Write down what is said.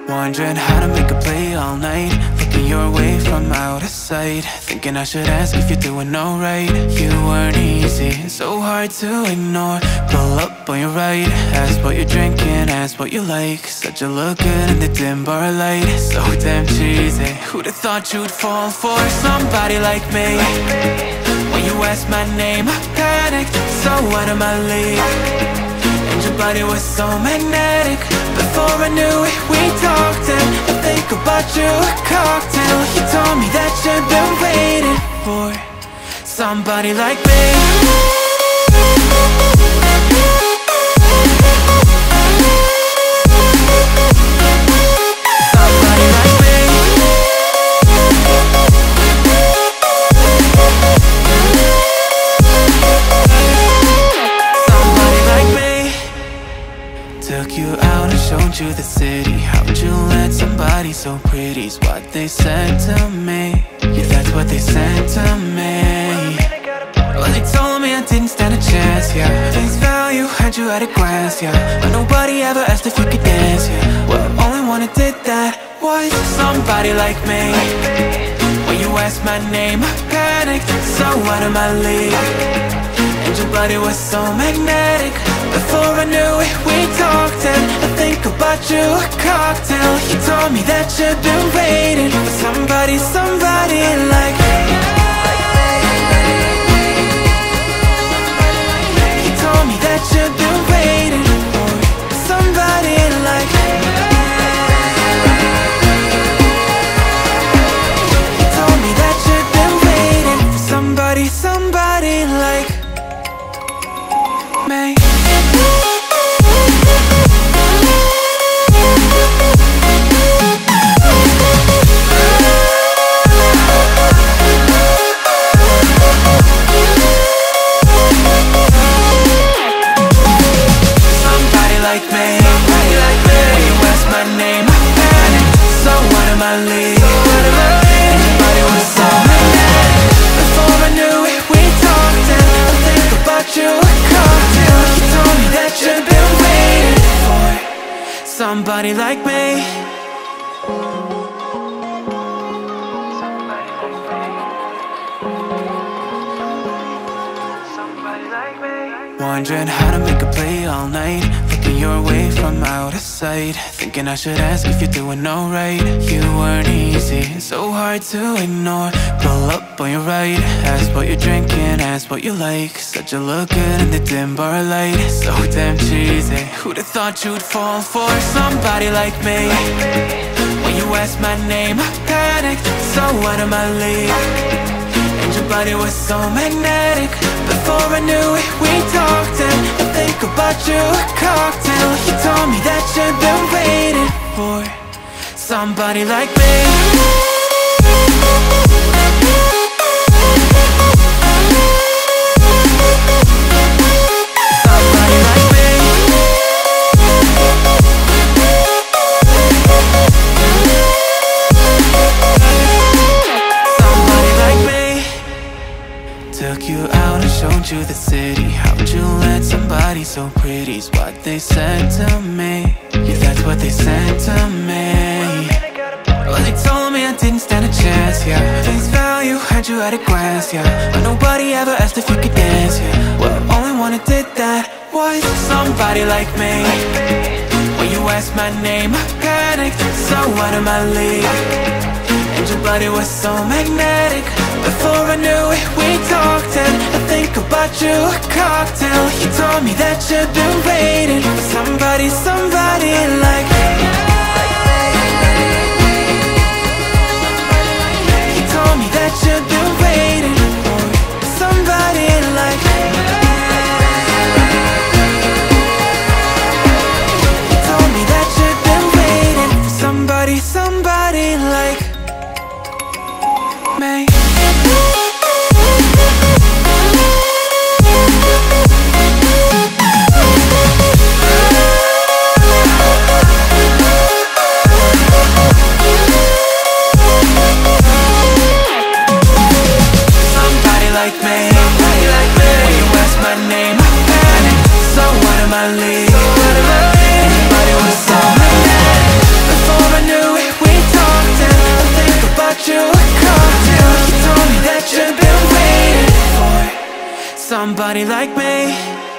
Wondering how to make a play all night, looking your way from out of sight, thinking I should ask if you're doing alright. You weren't easy, so hard to ignore. Pull up on your right, ask what you're drinking, ask what you like. Said you look good in the dim bar light, so damn cheesy. Who'd have thought you'd fall for somebody like me? When you asked my name, I panicked, so out of my league. And your body was so magnetic. Before I knew it, we talked, and I think about you a cocktail. You told me that you've been waiting for somebody like me. Took you out and showed you the city. How'd you let somebody so pretty's what they said to me? Yeah, that's what they said to me. Well, they told me I didn't stand a chance, yeah. Face value, had you at a glance, yeah. But nobody ever asked if you could dance, yeah. Well, only one who did that was somebody like me. When you asked my name, I panicked, so out of my league. And your body was so magnetic. Before I knew it, we talked, and I think about you a cocktail. You told me that you've been waiting for somebody like me. You told me that you've been waiting for somebody like me. You told me that you've been waiting for somebody like me. Somebody like me. Wondering how to make a play all night, looking your way from out of sight, thinking I should ask if you're doing alright. You weren't easy, so hard to ignore. Pull up on your right, ask what you're drinking, ask what you like. Said you look good in the dim bar light, so damn cheesy. Who'd have thought you'd fall for somebody like me? When you asked my name, I panicked, so out of my league. And your body was so magnetic. Before I knew it, we talked, and I think about you a cocktail. You told me that you've been waiting for somebody like me. Took you out and showed you the city. How'd you let somebody so pretty's what they said to me? Yeah, that's what they said to me. Well, they told me I didn't stand a chance, yeah. Face value, had you at a glance, yeah. But nobody ever asked if you could dance, yeah. Well, only one who did that was somebody like me. When you asked my name, I panicked, so out of my league. And your body was so magnetic. Before I knew it, we talked, and I think about you a cocktail. You told me that you've been waiting for somebody like me. You told me that you've been waiting for somebody like me. You told me that you've been waiting for somebody like me. When you asked my name, I panicked, so out of my league. Anybody was so somebody like me.